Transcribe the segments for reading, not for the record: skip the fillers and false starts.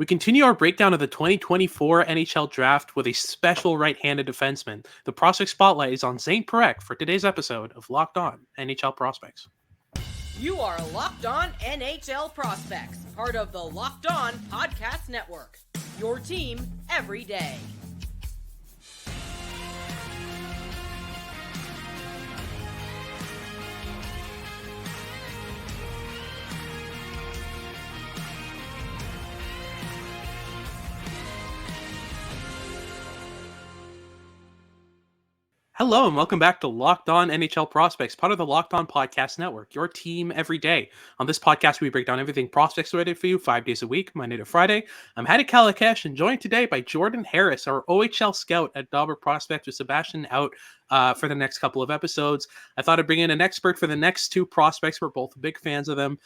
We continue our breakdown of the 2024 NHL Draft with a special right-handed defenseman. The prospect spotlight is on Zayne Parekh for today's episode of Locked On NHL Prospects. You are Locked On NHL Prospects, part of the Locked On Podcast Network. Your team every day. Hello and welcome back to Locked On NHL Prospects, part of the Locked On Podcast Network, your team every day. On this podcast, we break down everything prospects related for you 5 days a week, Monday to Friday. I'm Hadi Kalakash and joined today by Jordan Harris, our OHL scout at Dauber Prospect, with Sebastian out for the next couple of episodes. I thought I'd bring in an expert for the next two prospects. We're both big fans of them.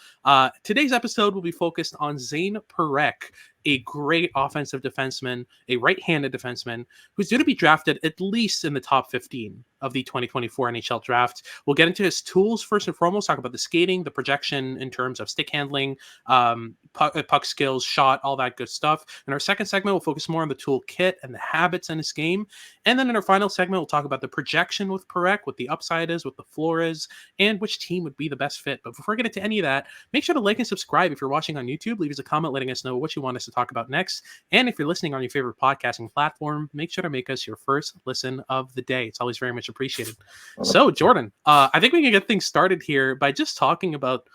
Today's episode will be focused on Zayne Parekh, a great offensive defenseman, a right-handed defenseman, who's due to be drafted at least in the top 15 of the 2024 NHL Draft. We'll get into his tools first and foremost, talk about the skating, the projection in terms of stick handling, puck skills, shot, all that good stuff. In our second segment, we'll focus more on the toolkit and the habits in his game. And then in our final segment, we'll talk about the projection with Parekh, what the upside is, what the floor is, and which team would be the best fit. But before we get into any of that, make sure to like and subscribe if you're watching on YouTube. Leave us a comment letting us know what you want us to talk about next. And if you're listening on your favorite podcasting platform, make sure to make us your first listen of the day. It's always very much appreciated. So, Jordan, I think we can get things started here by just talking about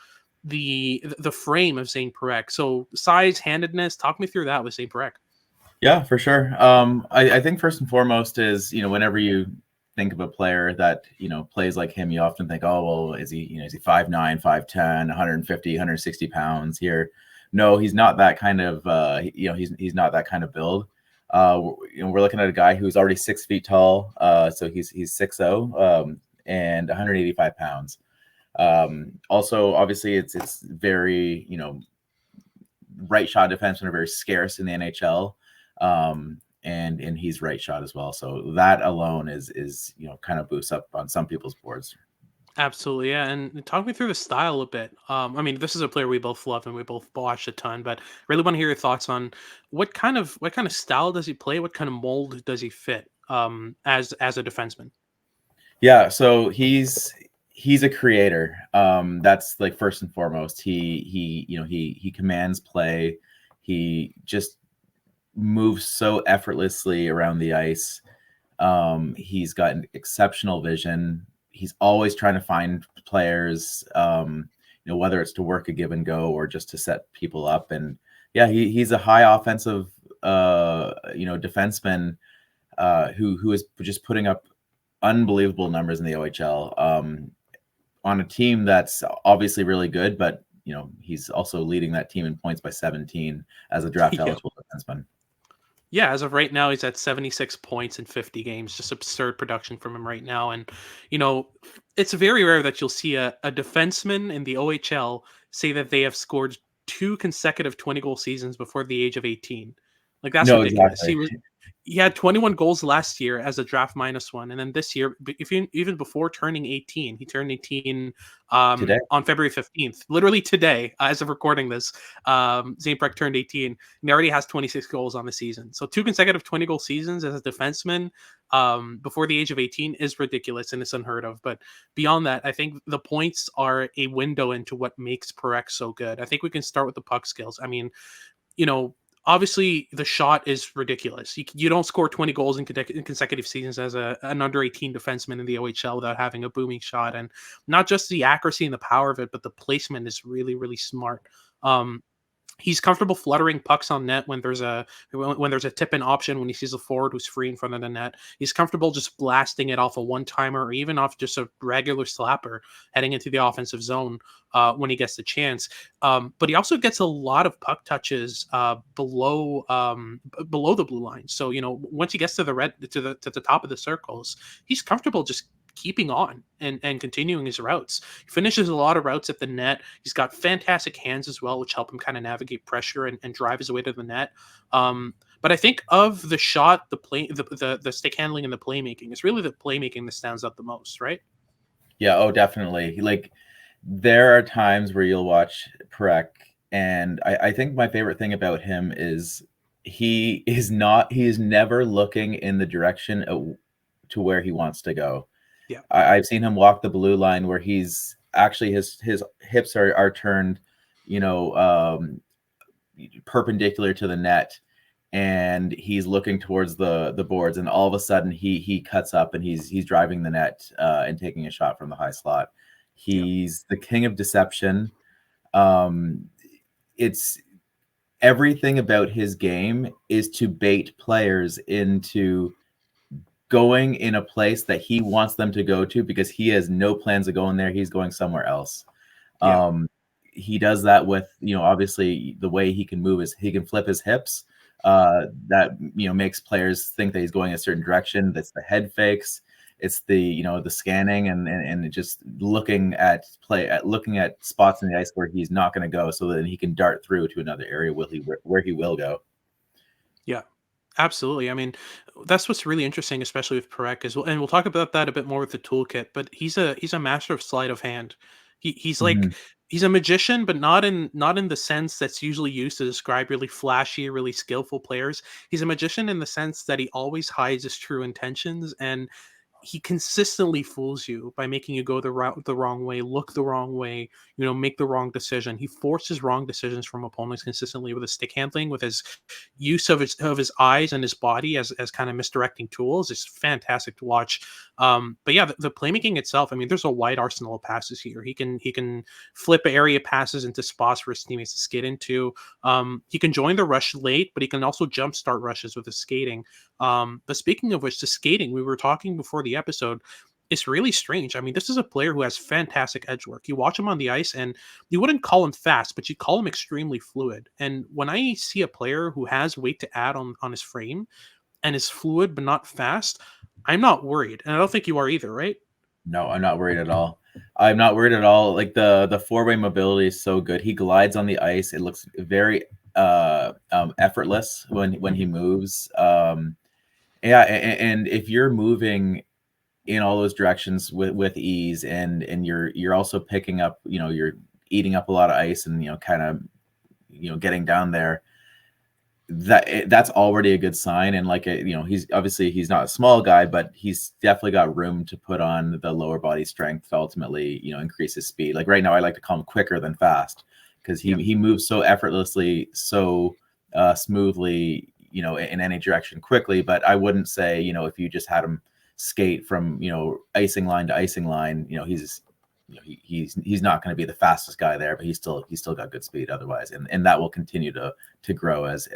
the frame of Zayne Parekh. So, size, handedness, talk me through that with Zayne Parekh. Yeah, for sure. I think first and foremost is, whenever you think of a player that, plays like him, you often think, oh, well, is he 5'9", 5'10", 150, 160 pounds here? No, he's not that kind of, he's not that kind of build. We're looking at a guy who's already 6 feet tall. So he's 6'0", and 185 pounds. Also, obviously it's very, right shot defensemen are very scarce in the NHL. And he's right shot as well. So that alone is kind of boosts up on some people's boards. Absolutely, yeah. And talk me through the style a bit. This is a player we both love and we both watched a ton, but really want to hear your thoughts on what kind of style does he play? What kind of mold does he fit as a defenseman? Yeah, so he's a creator. That's like first and foremost. He commands play. He just moves so effortlessly around the ice. He's got an exceptional vision. He's always trying to find players, whether it's to work a give and go or just to set people up. And yeah, he's a high offensive, defenseman who is just putting up unbelievable numbers in the OHL on a team that's obviously really good, but he's also leading that team in points by 17 as a draft eligible defenseman. Yeah, as of right now, he's at 76 points in 50 games. Just absurd production from him right now. And, it's very rare that you'll see a defenseman in the OHL say that they have scored 2 consecutive 20-goal seasons before the age of 18. Like, that's ridiculous. Exactly. He had 21 goals last year as a draft -1. And then this year, even before turning 18, he turned 18 on February 15th. Literally today, as of recording this, Zayne Parekh turned 18 and he already has 26 goals on the season. So 2 consecutive 20-goal seasons as a defenseman before the age of 18 is ridiculous and it's unheard of. But beyond that, I think the points are a window into what makes Parekh so good. I think we can start with the puck skills. Obviously, the shot is ridiculous. You don't score 20 goals in consecutive seasons as an under 18 defenseman in the OHL without having a booming shot. And not just the accuracy and the power of it, but the placement is really, really smart. He's comfortable fluttering pucks on net when there's a tip-in option, when he sees a forward who's free in front of the net. He's comfortable just blasting it off a one-timer or even off just a regular slapper heading into the offensive zone when he gets the chance. But he also gets a lot of puck touches below the blue line. So once he gets to the top of the circles, he's comfortable just keeping on and continuing his routes. He finishes a lot of routes at the net. He's got fantastic hands as well, which help him kind of navigate pressure and drive his way to the net. But I think of the shot, the stick handling and the playmaking, it's really the playmaking that stands out the most, right? Yeah, definitely. Like, there are times where you'll watch Parekh And I think my favorite thing about him is he is never looking in the direction to where he wants to go. Yeah. I've seen him walk the blue line where he's actually his hips are turned, perpendicular to the net, and he's looking towards the boards, and all of a sudden he cuts up and he's driving the net and taking a shot from the high slot. He's the king of deception. It's everything about his game is to bait players into going in a place that he wants them to go to because he has no plans of going there. He's going somewhere else. He does that with, obviously the way he can move is he can flip his hips. That, makes players think that he's going a certain direction. That's the head fakes. It's the, the scanning and just looking at spots in the ice where he's not going to go, so that he can dart through to another area where he will go. Yeah, absolutely. I mean, that's what's really interesting, especially with Parekh as well. And we'll talk about that a bit more with the toolkit. But he's a master of sleight of hand. He's like he's a magician, but not in the sense that's usually used to describe really flashy, really skillful players. He's a magician in the sense that he always hides his true intentions, and he consistently fools you by making you go the wrong way, look the wrong way, make the wrong decision. He forces wrong decisions from opponents consistently with his stick handling, with his use of his eyes and his body as kind of misdirecting tools. It's fantastic to watch. But yeah, the playmaking itself, I mean, there's a wide arsenal of passes here. He can flip area passes into spots for his teammates to skate into. He can join the rush late, but he can also jumpstart rushes with his skating. But speaking of which, the skating, we were talking before the episode, it's really strange. I mean, this is a player who has fantastic edge work. You watch him on the ice and you wouldn't call him fast, but you call him extremely fluid. And when I see a player who has weight to add on his frame and is fluid but not fast, I'm not worried. And I don't think you are either, right? No, I'm not worried at all. I'm not worried at all. Like the four-way mobility is so good. He glides on the ice. It looks very effortless when he moves. And if you're moving in all those directions with ease, and you're also picking up, you're eating up a lot of ice and kind of getting down there, that's already a good sign. And like he's not a small guy, but he's definitely got room to put on the lower body strength to ultimately increase his speed. Like right now I like to call him quicker than fast, because he moves so effortlessly, so smoothly, in any direction quickly. But I wouldn't say, if you just had him skate from, icing line to icing line, he's not going to be the fastest guy there, but he's still got good speed otherwise. And that will continue to grow as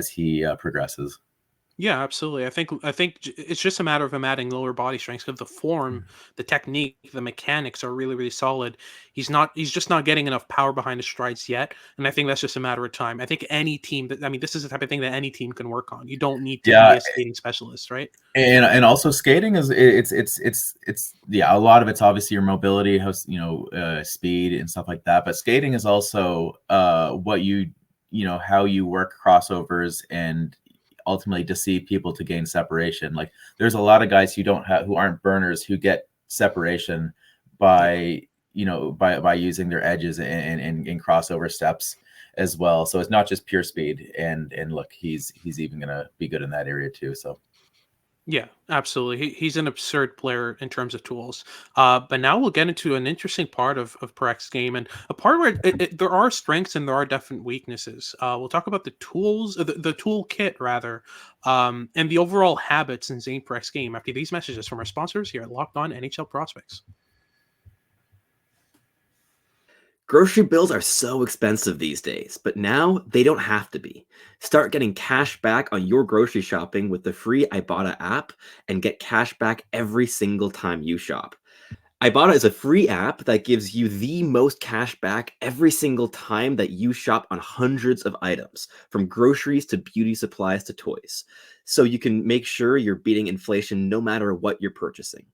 he progresses. Yeah, absolutely. I think it's just a matter of him adding lower body strength, because the form, the technique, the mechanics are really, really solid. He's just not getting enough power behind his strides yet, and I think that's just a matter of time. I think this is the type of thing that any team can work on. You don't need to be a skating specialist, right? And also skating is it's a lot of it's obviously your mobility, how speed and stuff like that. But skating is also what how you work crossovers and ultimately deceive people to gain separation. Like there's a lot of guys who aren't burners who get separation by using their edges and crossover steps as well. So it's not just pure speed. And look, he's even gonna be good in that area too. So yeah, absolutely. He's an absurd player in terms of tools. But now we'll get into an interesting part of Parekh's game, and a part where there are strengths and there are definite weaknesses. We'll talk about the tools, the toolkit rather, and the overall habits in Zayne Parekh's game after these messages from our sponsors here at Locked On NHL Prospects. Grocery bills are so expensive these days, but now they don't have to be. Start getting cash back on your grocery shopping with the free Ibotta app and get cash back every single time you shop. Ibotta is a free app that gives you the most cash back every single time that you shop on hundreds of items, from groceries to beauty supplies to toys. So you can make sure you're beating inflation no matter what you're purchasing.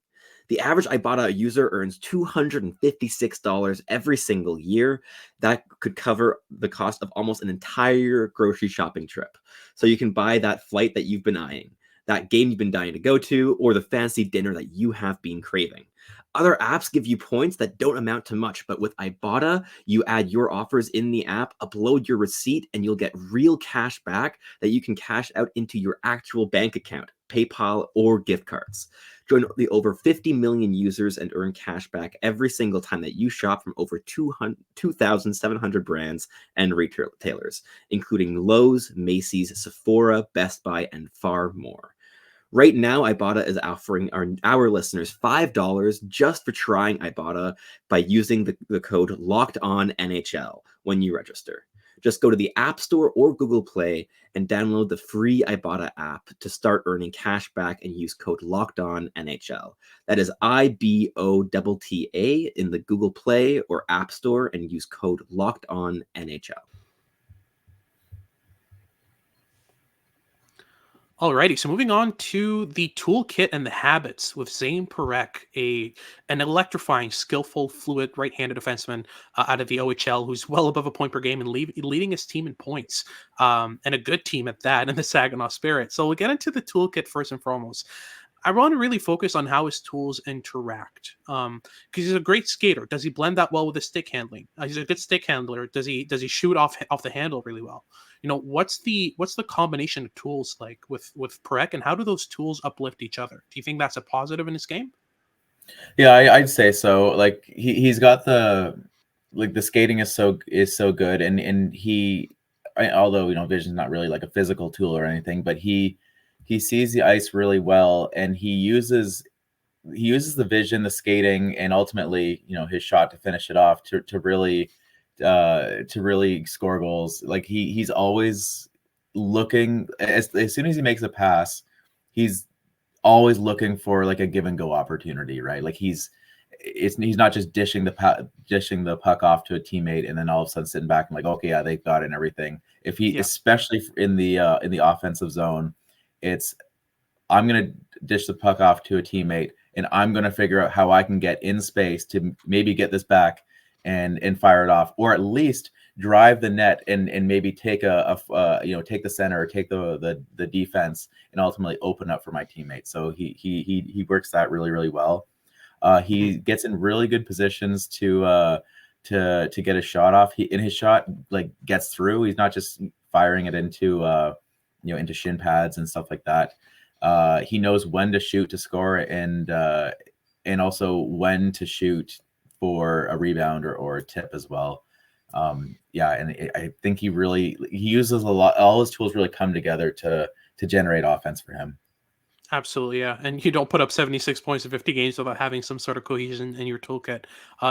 The average Ibotta user earns $256 every single year. That could cover the cost of almost an entire grocery shopping trip. So you can buy that flight that you've been eyeing, that game you've been dying to go to, or the fancy dinner that you have been craving. Other apps give you points that don't amount to much, but with Ibotta, you add your offers in the app, upload your receipt, and you'll get real cash back that you can cash out into your actual bank account, PayPal, or gift cards. Join the over 50 million users and earn cash back every single time that you shop from over 2,700 brands and retailers, including Lowe's, Macy's, Sephora, Best Buy, and far more. Right now, Ibotta is offering our listeners $5 just for trying Ibotta by using the code LOCKEDONNHL when you register. Just go to the App Store or Google Play and download the free Ibotta app to start earning cash back and use code LOCKEDONNHL. That is IBOTTA in the Google Play or App Store and use code LOCKEDONNHL. Alrighty, so moving on to the toolkit and the habits with Zayne Parekh, an electrifying, skillful, fluid right-handed defenseman out of the OHL who's well above a point per game and leading his team in points, and a good team at that in the Saginaw Spirit. So we'll get into the toolkit first and foremost. I want to really focus on how his tools interact, because he's a great skater. Does he blend that well with his stick handling? He's a good stick handler. Does he shoot off the handle really well? What's the combination of tools like with Parekh, and how do those tools uplift each other? Do you think that's a positive in his game? Yeah, I'd say so. Like he's got the skating is so good, and although vision's not really like a physical tool or anything, but he sees the ice really well, and he uses the vision, the skating, and ultimately his shot to finish it off to really score goals. Like he's always looking, as soon as he makes a pass, he's always looking for like a give and go opportunity, right? Like he's not just dishing the puck off to a teammate and then all of a sudden sitting back and like, okay, yeah, they've got it and everything. If he, especially in the offensive zone, it's I'm gonna dish the puck off to a teammate and I'm gonna figure out how I can get in space to maybe get this back and fire it off, or at least drive the net and maybe take take the center or take the defense and ultimately open up for my teammate. So he works that really, really well. He gets in really good positions to get a shot off. His shot like gets through. He's not just firing it into into shin pads and stuff like that. He knows when to shoot to score and also when to shoot for a rebound or a tip as well. I think he uses a lot. All his tools really come together to generate offense for him. Absolutely, yeah. And you don't put up 76 points in 50 games without having some sort of cohesion in your toolkit,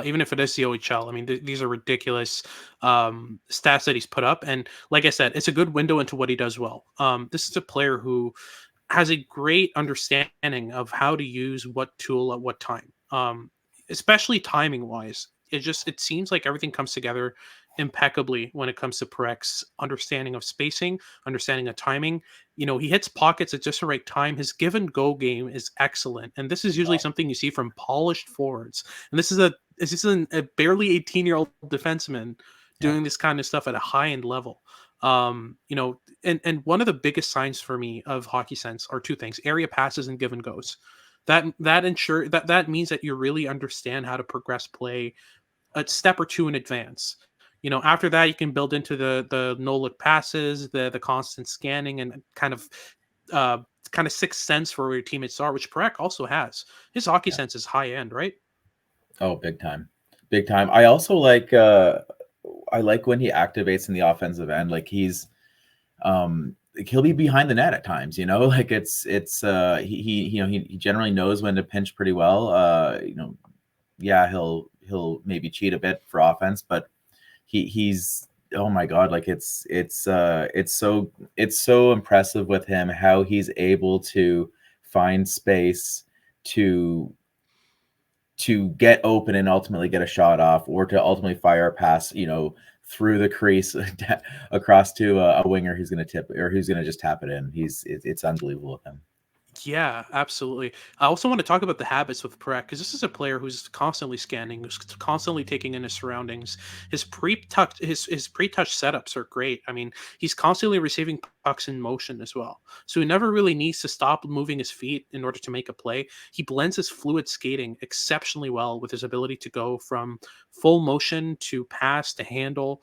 even if it is the OHL. I mean, these are ridiculous stats that he's put up. And like I said, it's a good window into what he does well. This is a player who has a great understanding of how to use what tool at what time, especially timing-wise. It seems like everything comes together impeccably when it comes to Parekh's understanding of spacing, understanding of timing. He hits pockets at just the right time. His give and go game is excellent, and this is usually something you see from polished forwards. And this is a barely 18-year-old defenseman doing this kind of stuff at a high-end level. And one of the biggest signs for me of hockey sense are two things: area passes and give and goes. That means that you really understand how to progress play a step or two in advance. After that, you can build into the no look passes, the constant scanning, and kind of sixth sense for where your teammates are, which Parekh also has. His hockey sense is high end, right? Oh, big time. I also like when he activates in the offensive end. Like he's he'll be behind the net at times, like he generally knows when to pinch pretty well. He'll maybe cheat a bit for offense, but he's oh my god, like it's so impressive with him how he's able to find space to get open and ultimately get a shot off, or to ultimately fire a pass through the crease across to a winger who's going to tip or who's going to just tap it in. It's unbelievable with him. Yeah, absolutely. I also want to talk about the habits with Parekh because this is a player who's constantly scanning, who's constantly taking in his surroundings. His pre-touch setups are great. I mean, he's constantly receiving pucks in motion as well, so he never really needs to stop moving his feet in order to make a play. He blends his fluid skating exceptionally well with his ability to go from full motion to pass to handle.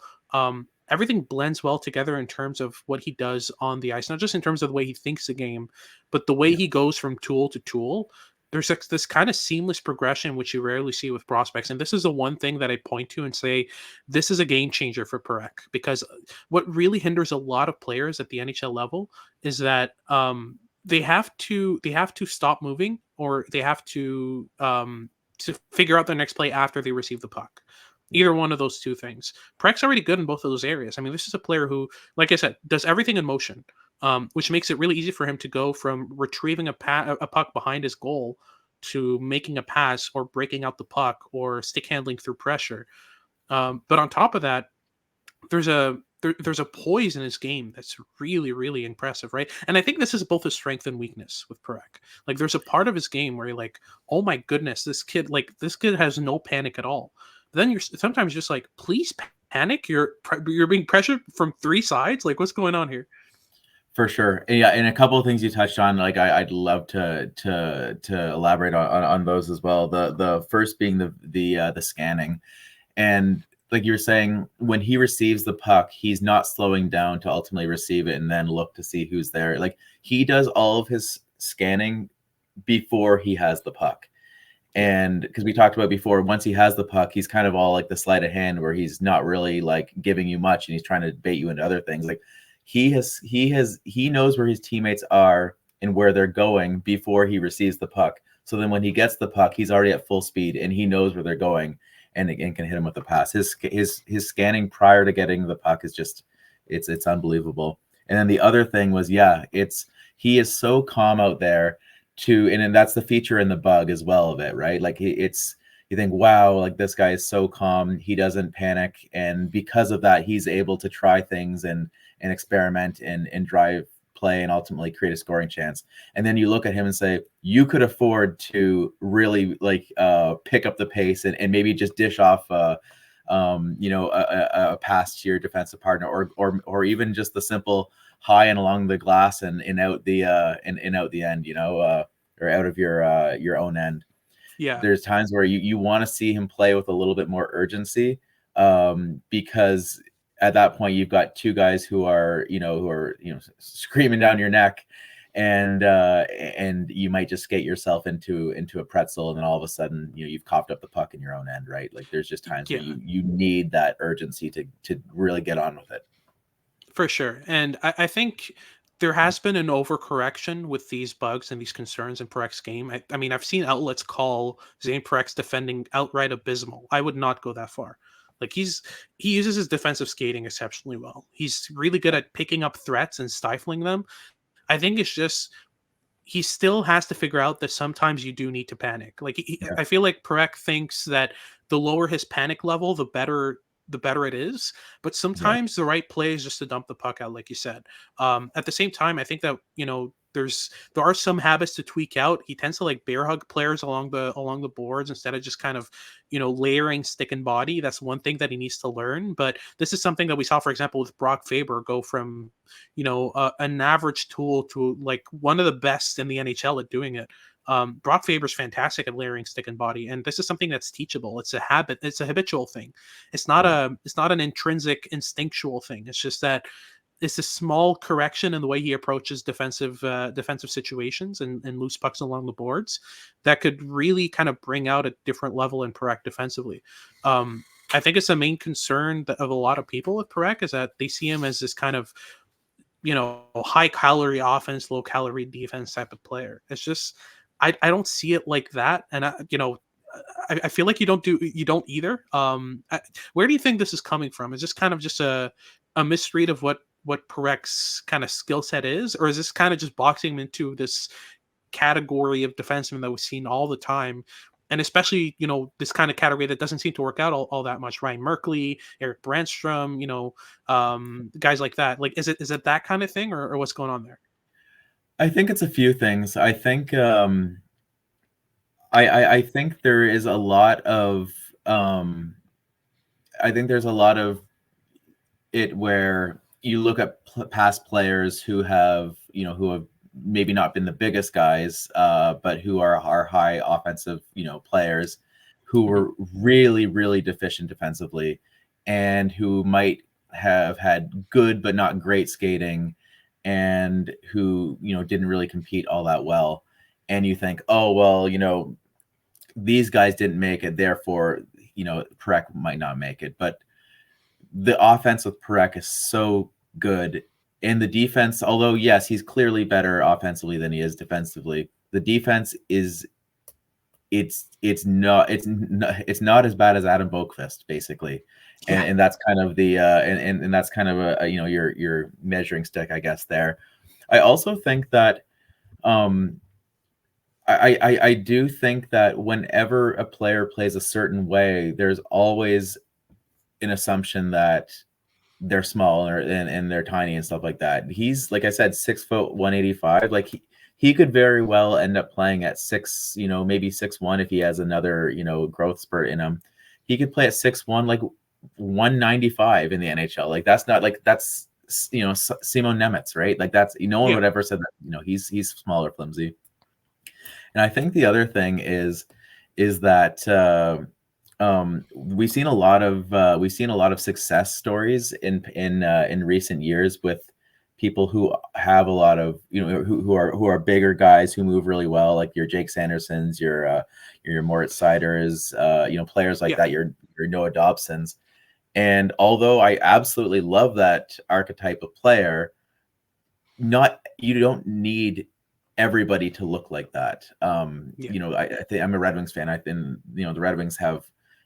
Everything blends well together in terms of what he does on the ice, not just in terms of the way he thinks the game, but the way Yeah, he goes from tool to tool. There's this kind of seamless progression which you rarely see with prospects, and this is the one thing that I point to and say this is a game changer for Parekh, because what really hinders a lot of players at the NHL level is that they have to stop moving, or they have to figure out their next play after they receive the puck. Either one of those two things. Parekh's already good in both of those areas. I mean, this is a player who, like I said, does everything in motion, which makes it really easy for him to go from retrieving a puck behind his goal to making a pass or breaking out the puck or stick handling through pressure. But on top of that, there's a poise in his game that's really, really impressive, right? And I think this is both a strength and weakness with Parekh. Like, there's a part of his game where you're like, oh my goodness, this kid has no panic at all. But then you're sometimes just like, please panic. You're being pressured from three sides. Like, what's going on here? for sure. And yeah, and a couple of things you touched on, like I'd love to elaborate on those as well. The first being the scanning, and like you were saying, when he receives the puck, he's not slowing down to ultimately receive it and then look to see who's there. Like, he does all of his scanning before he has the puck. And because we talked about before, once he has the puck, he's kind of all like the sleight of hand where he's not really like giving you much and he's trying to bait you into other things. Like, he knows where his teammates are and where they're going before he receives the puck. So then when he gets the puck, he's already at full speed and he knows where they're going and can hit him with the pass. His scanning prior to getting the puck is just it's unbelievable. And then the other thing was, he is so calm out there and then that's the feature in the bug as well of it, right? Like, you think, wow, like, this guy is so calm, he doesn't panic, and because of that, he's able to try things and experiment and drive play and ultimately create a scoring chance. And then you look at him and say, you could afford to really pick up the pace and maybe just dish off a pass to your defensive partner, or even just the simple high and along the glass and out the end, or out of your own end. Yeah. There's times where you want to see him play with a little bit more urgency, because at that point you've got two guys who are screaming down your neck, and you might just skate yourself into a pretzel, and then all of a sudden you've coughed up the puck in your own end, right? Like, there's just times where you need that urgency to really get on with it. For sure. And I think there has been an overcorrection with these bugs and these concerns in Parekh's game. I mean, I've seen outlets call Zayne Parekh's defending outright abysmal. I would not go that far. Like, he uses his defensive skating exceptionally well. He's really good at picking up threats and stifling them. I think it's just he still has to figure out that sometimes you do need to panic. Like, I feel like Parekh thinks that the lower his panic level, the better it is. But sometimes the right play is just to dump the puck out, like you said. At the same time, I think that there are some habits to tweak out. He tends to like bear hug players along the boards instead of just kind of layering stick and body. That's one thing that he needs to learn. But this is something that we saw, for example, with Brock Faber go from an average tool to like one of the best in the NHL at doing it. Brock Faber's fantastic at layering stick and body, and this is something that's teachable. It's a habit. It's a habitual thing. It's not an intrinsic instinctual thing. It's just that it's a small correction in the way he approaches defensive situations and loose pucks along the boards that could really kind of bring out a different level in Parekh defensively. I think it's a main concern of a lot of people with Parekh is that they see him as this kind of high calorie offense, low calorie defense type of player. It's just I don't see it like that, and I feel like you don't either. Where do you think this is coming from? Is this kind of just a misread of what Parekh's kind of skill set is, or is this kind of just boxing him into this category of defenseman that we've seen all the time, and especially this kind of category that doesn't seem to work out all that much? Ryan Merkley, Eric Brandstrom, guys like that. Like, is it that kind of thing, or what's going on there? I think it's a few things. I think I think there is a lot of I think there's a lot of it where you look at past players who have, you know, who have maybe not been the biggest guys, but who are high offensive, you know, players who were really, really deficient defensively and who might have had good but not great skating and who, you know, didn't really compete all that well. And you think, oh, well, you know, these guys didn't make it, therefore, you know, Parekh might not make it. But the offense with Parekh is so good. And the defense, although, yes, he's clearly better offensively than he is defensively, the defense is it's not as bad as Adam Boqvist, basically. Yeah. And that's kind of the and that's kind of a you know, your measuring stick, I guess, there. I also think that I do think that whenever a player plays a certain way, there's always an assumption that they're small and they're tiny and stuff like that. He's, like I said, 6', 185. Like he could very well end up playing at 6, you know, maybe 6'1" if he has another, you know, growth spurt in him. He could play at 6'1", like 195 in the NHL. Like that's not like that's, you know, Simon Nemec, right? Like that's, no one would ever say that, you know, he's smaller, flimsy. And I think the other thing is that we've seen a lot of success stories in recent years with people who have a lot of, you know, who are bigger guys who move really well, like your Jake Sandersons, your Moritz Seiders, you know, players like that, your Noah Dobsons. And although I absolutely love that archetype of player, you don't need everybody to look like that. You know, I think I'm a Red Wings fan. I've been, you know, the Red Wings have,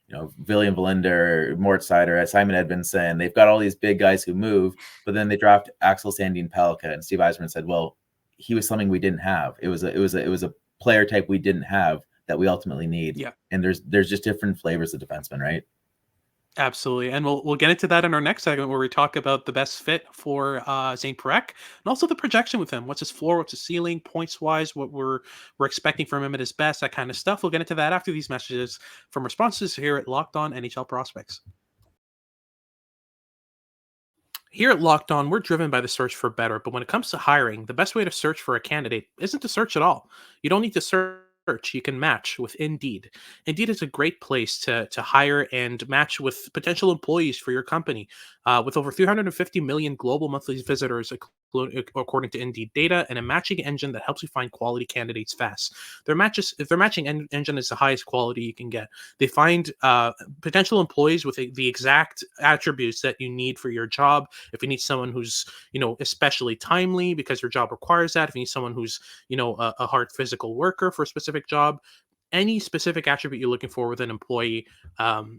you know, William Verlinder, Moritz Seider, Simon Edvinsson. They've got all these big guys who move, but then they draft Axel Sandin Pellikka, and Steve Yzerman said, "Well, he was something we didn't have. It was a player type we didn't have that we ultimately need." Yeah. And there's just different flavors of defensemen, right? Absolutely, and we'll get into that in our next segment where we talk about the best fit for Zayne Parekh and also the projection with him. What's his floor? What's his ceiling? Points wise, what we're expecting from him at his best, that kind of stuff. We'll get into that after these messages from our sponsors here at Locked On NHL Prospects. Here at Locked On, we're driven by the search for better, but when it comes to hiring, the best way to search for a candidate isn't to search at all. You don't need to search. You can match with Indeed. Indeed is a great place to hire and match with potential employees for your company. With over 350 million global monthly visitors, according to Indeed data, and a matching engine that helps you find quality candidates fast. Their matching engine is the highest quality you can get. They find potential employees with the exact attributes that you need for your job. If you need someone who's, you know, especially timely because your job requires that, if you need someone who's, you know, a hard physical worker for a specific job, any specific attribute you're looking for with an employee,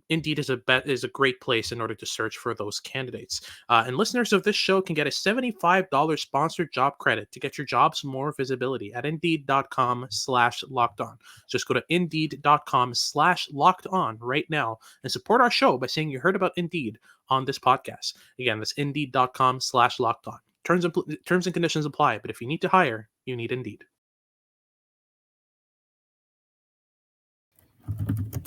Indeed is a great place in order to search for those candidates. And listeners of this show can get a $75 sponsored job credit to get your jobs more visibility at Indeed.com/lockedon. Just go to Indeed.com/lockedon right now and support our show by saying you heard about Indeed on this podcast. Again, that's Indeed.com/lockedon. Terms and conditions apply, but if you need to hire, you need Indeed.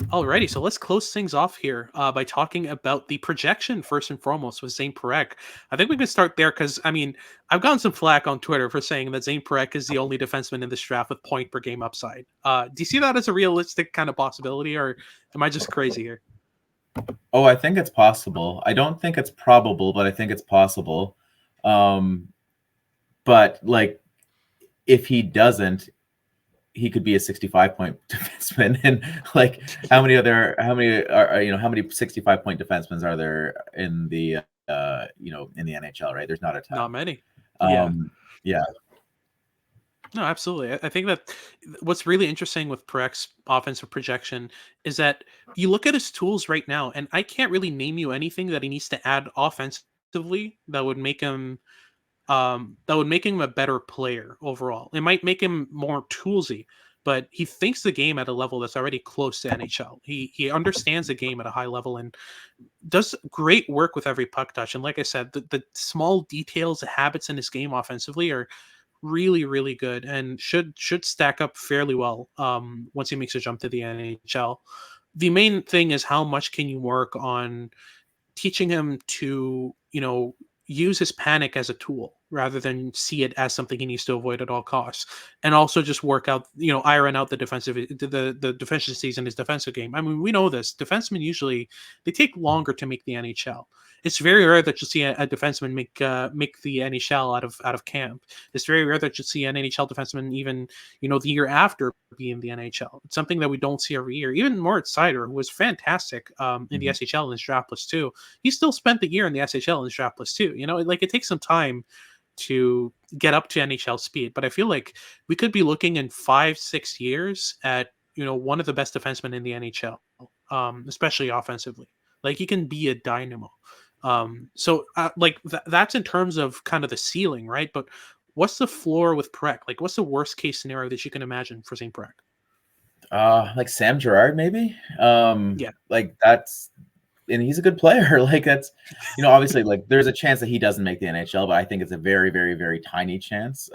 Alrighty, so let's close things off here by talking about the projection first and foremost with Zayne Parekh. I think we can start there because, I mean, I've gotten some flack on Twitter for saying that Zayne Parekh is the only defenseman in this draft with point per game upside. Do you see that as a realistic kind of possibility, or am I just crazy here? Oh, I think it's possible. I don't think it's probable, but I think it's possible. But like, if he doesn't, he could be a 65-point defenseman. And like, how many 65-point defensemen are there in the in the NHL, right? There's not a ton. Not many. Yeah. No, absolutely. I think that what's really interesting with Parex's offensive projection is that you look at his tools right now, and I can't really name you anything that he needs to add offensively that would make him a better player overall. It might make him more toolsy, but he thinks the game at a level that's already close to NHL. He understands the game at a high level and does great work with every puck touch. And like I said, the small details, the habits in his game offensively are really, really good and should stack up fairly well once he makes a jump to the NHL. The main thing is how much can you work on teaching him to, use his panic as a tool rather than see it as something he needs to avoid at all costs. And also just work out, iron out the the deficiencies in his defensive game. I mean, we know this. Defensemen usually they take longer to make the NHL. It's very rare that you'll see a defenseman make the NHL out of camp. It's very rare that you'll see an NHL defenseman even the year after be in the NHL. It's something that we don't see every year. Even Moritz Seider, who was fantastic in the Mhm. SHL in his draft plus two, he still spent the year in the SHL in his draft plus two. Like it takes some time to get up to NHL speed. But I feel like we could be looking in 5-6 years at one of the best defensemen in the NHL, especially offensively. Like he can be a dynamo. That's in terms of kind of the ceiling, right? But what's the floor with Parekh? Like, what's the worst case scenario that you can imagine for Zayne Parekh? Like Sam Girard, maybe. Yeah. Like that's, and he's a good player. Like that's, obviously, like there's a chance that he doesn't make the NHL, but I think it's a very, very, very tiny chance.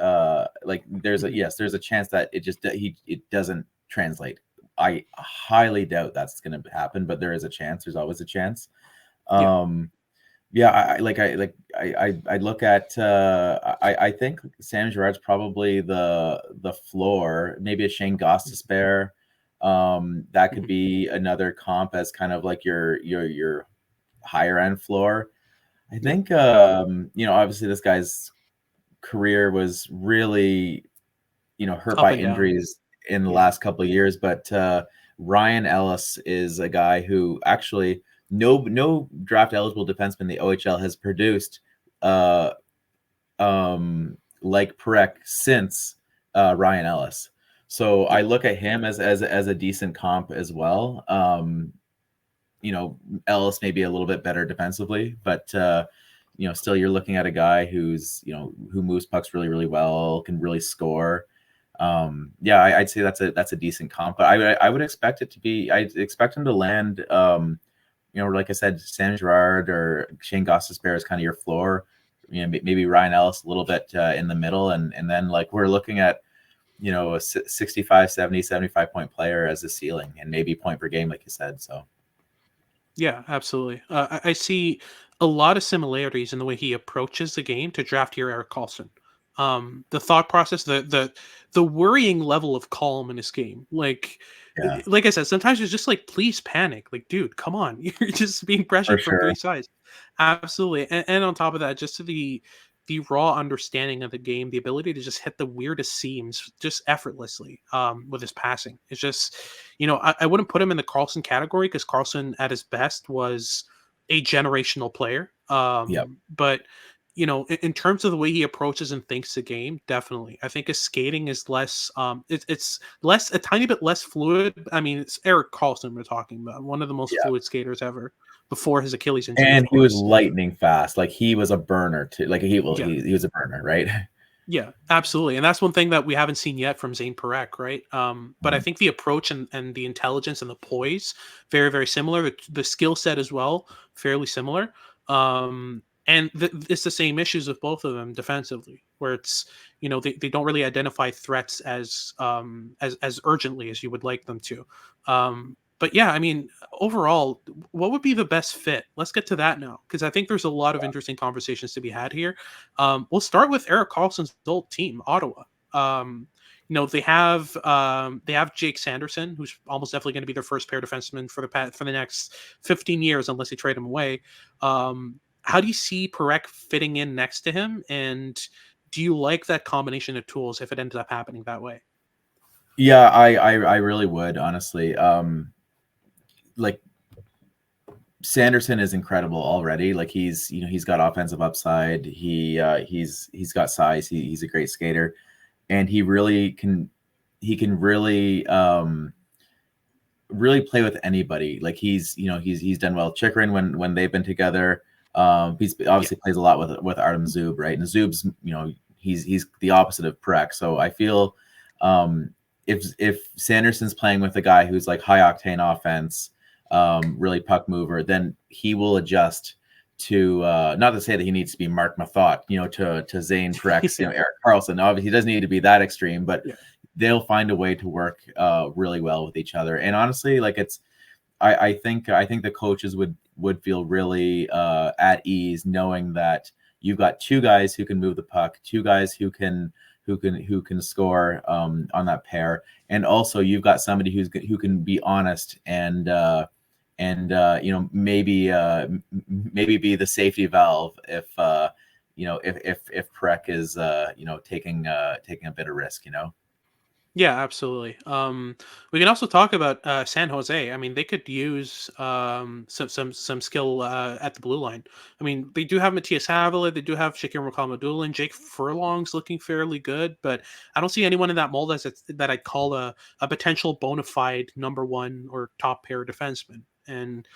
Like there's a chance that it doesn't translate. I highly doubt that's going to happen, but there is a chance. There's always a chance. Yeah, I look at I think Sam Girard's probably the floor. Maybe a Shane Gostisbehere. That could be another comp as kind of like your higher end floor. I think obviously this guy's career was really hurt Up by and down. injuries in the Yeah. last couple of years, but Ryan Ellis is a guy who actually no draft eligible defenseman in the OHL has produced like Parekh since Ryan Ellis. So I look at him as a decent comp as well. Ellis may be a little bit better defensively, but still you're looking at a guy who's who moves pucks really, really well, can really score. I'd say that's a decent comp, but I would expect it to be. I'd expect him to land. Like I said, Sam Girard or Shane Gostisbehere is kind of your floor. Maybe Ryan Ellis a little bit in the middle, and then like we're looking at a 65, 70, 75 point player as a ceiling, and maybe point per game, like you said. So Yeah, absolutely. I see a lot of similarities in the way he approaches the game to draft year Eric Carlson. The thought process, the worrying level of calm in his game. yeah, Like I said, sometimes it's just like, please panic. Like, dude, come on, you're just being for pressured from sure. three sides. Absolutely, and on top of that, just to the raw understanding of the game, the ability to just hit the weirdest seams just effortlessly with his passing. It's just, I wouldn't put him in the Carlson category because Carlson at his best was a generational player. Yep. But in terms of the way he approaches and thinks the game, definitely, I think his skating is less. It's less, a tiny bit less fluid. I mean, it's Eric Carlson we're talking about, one of the most Yeah. fluid skaters ever before his Achilles injury. And of he was course. lightning fast. Like he was a burner too. Like he Yeah. was a burner, right? Yeah, absolutely. And that's one thing that we haven't seen yet from Zayne Parekh, right? But I think the approach and the intelligence and the poise, very, very similar. The skill set as well, fairly similar. And it's the same issues with both of them defensively, where it's, they don't really identify threats as urgently as you would like them to. But yeah, I mean, overall, what would be the best fit? Let's get to that now, because I think there's a lot of interesting conversations to be had here. We'll start with Eric Carlson's old team, Ottawa. They have Jake Sanderson, who's almost definitely going to be their first pair defenseman for the next 15 years, unless they trade him away. How do you see Parekh fitting in next to him, and do you like that combination of tools if it ends up happening that way? Yeah, I really would, honestly. Like Sanderson is incredible already. Like he's got offensive upside. He's got size. He's a great skater, and he can really really play with anybody. Like he's done well with Chychrun when they've been together. He's obviously plays a lot with Artem Zub, right? And Zub's he's the opposite of Parekh. So I feel if Sanderson's playing with a guy who's like high octane offense, really puck mover, then he will adjust not to say that he needs to be Mark Mathot, to Zayne Parekh, Eric Carlson. Obviously, he doesn't need to be that extreme, but they'll find a way to work really well with each other. And honestly, like I think the coaches would feel really at ease knowing that you've got two guys who can move the puck, two guys who can score on that pair, and also you've got somebody who can be honest and maybe be the safety valve if Parekh is taking a bit of risk. Yeah, absolutely. We can also talk about San Jose. I mean, they could use some skill at the blue line. I mean, they do have Matthias Havila, they do have Shakir Mukhamadullin, Jake Furlong's looking fairly good, but I don't see anyone in that mold that I'd call a potential bona fide number one or top pair defenseman. And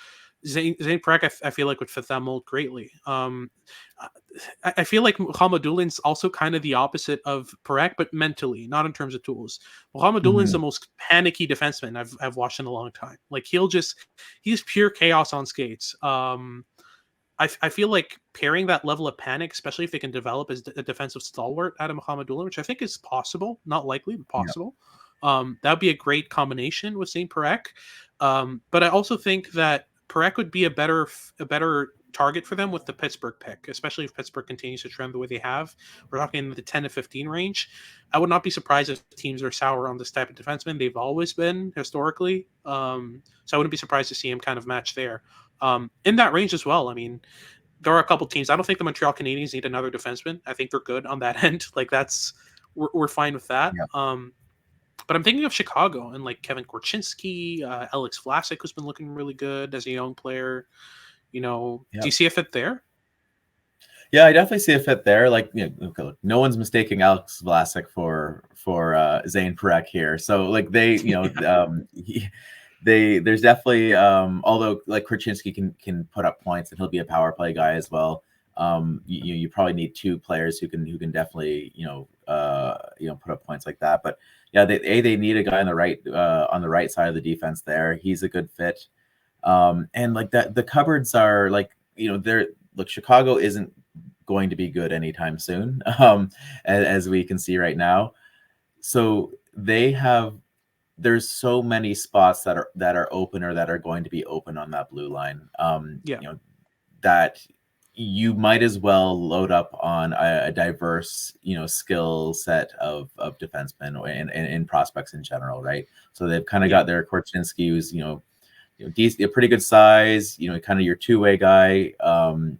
Zayne Parekh, I feel like would fit that mold greatly. I feel like Muhammadullin's also kind of the opposite of Parekh, but mentally, not in terms of tools. Muhammadullin's the most panicky defenseman I've watched in a long time. Like he's pure chaos on skates. I feel like pairing that level of panic, especially if they can develop as a defensive stalwart out of Muhammadullin, which I think is possible, not likely, but possible. That would be a great combination with Zayne Parekh. But I also think that Parekh would be a better target for them with the Pittsburgh pick, especially if Pittsburgh continues to trend the way they have. We're talking in the 10 to 15 range. I would not be surprised if teams are sour on this type of defenseman. They've always been historically. So I wouldn't be surprised to see him kind of match there. In that range as well. I mean, there are a couple teams. I don't think the Montreal Canadiens need another defenseman. I think they're good on that end. Like we're fine with that. Yeah. But I'm thinking of Chicago and like Kevin Korchinski, Alex Vlasic, who's been looking really good as a young player. Do you see a fit there? Yeah, I definitely see a fit there. Like, no one's mistaking Alex Vlasic for Zayne Parekh here. So like there's definitely although like Korchinski can put up points and he'll be a power play guy as well. You probably need two players who can definitely put up points like that. But yeah, they need a guy on the right side of the defense there. He's a good fit. And like that, the cupboards are like, Chicago isn't going to be good anytime soon, as we can see right now. So there's so many spots that are open or that are going to be open on that blue line. That you might as well load up on a diverse, skill set of defensemen and prospects in general, right? So they've kind of got their Korchinski, who's a pretty good size, kind of your two-way guy.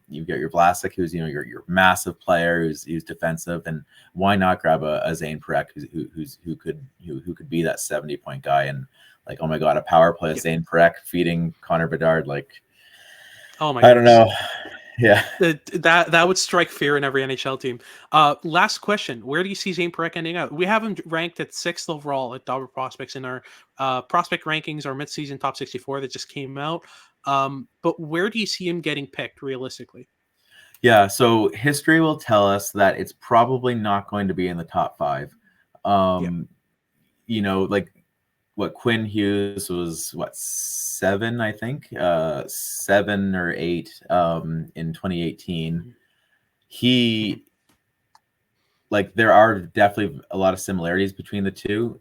You've got your Vlasic, who's your massive player, who's defensive, and why not grab a Zayne Parekh who could be that 70-point guy? And like, oh my god, a power play Zayne Parekh feeding Connor Bedard, like, oh my, I don't know. Yeah, that would strike fear in every NHL team. Last question: where do you see Zayne Parekh ending up? We have him ranked at 6th overall at Dobber Prospects in our prospect rankings, our midseason top 64 that just came out. But where do you see him getting picked realistically? Yeah, so history will tell us that it's probably not going to be in the top 5. Like what Quinn Hughes was 7, I think, 7 or 8 in 2018. He, like, there are definitely a lot of similarities between the two.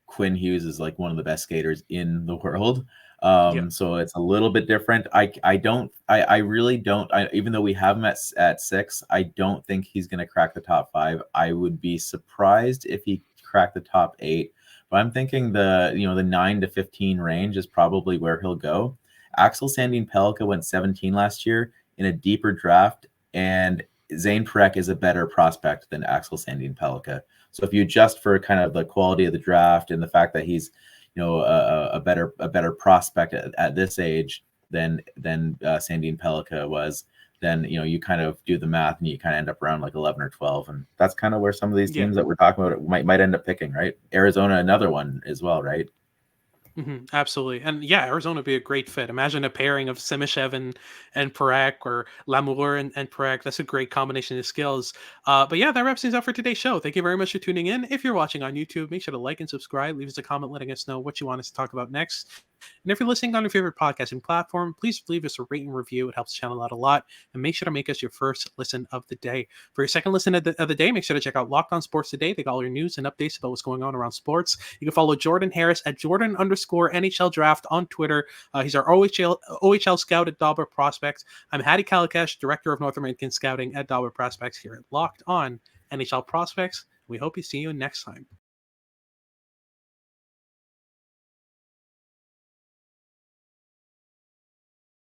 Quinn Hughes is like one of the best skaters in the world. So it's a little bit different. I really don't, even though we have him at 6, I don't think he's going to crack the top 5. I would be surprised if he cracked the top 8. But I'm thinking the 9 to 15 range is probably where he'll go. Axel Sandin Pellikka went 17 last year in a deeper draft, and Zayne Parekh is a better prospect than Axel Sandin Pellikka. So if you adjust for kind of the quality of the draft and the fact that he's a better prospect at this age than Sandin Pellikka was, then you kind of do the math and you kind of end up around like 11 or 12, and that's kind of where some of these teams that we're talking about might end up picking, right? Arizona, another one as well, right? Absolutely. And yeah, Arizona would be a great fit. Imagine a pairing of Simishev and Parekh, or Lamour and Parekh. That's a great combination of skills. But yeah, that wraps things up for today's show. Thank you very much for tuning in. If you're watching on YouTube, make sure to like and subscribe. Leave us a comment letting us know what you want us to talk about next. And if you're listening on your favorite podcasting platform, please leave us a rating review. It helps the channel out a lot. And make sure to make us your first listen of the day. For your second listen of the day, make sure to check out Locked On Sports Today. They got all your news and updates about what's going on around sports. You can follow Jordan Harris at Jordan_NHL Draft on Twitter. He's our OHL scout at Dauber Prospects. I'm Hattie Kalakash, Director of North American Scouting at Dauber Prospects here at Locked On NHL Prospects. We hope to see you next time.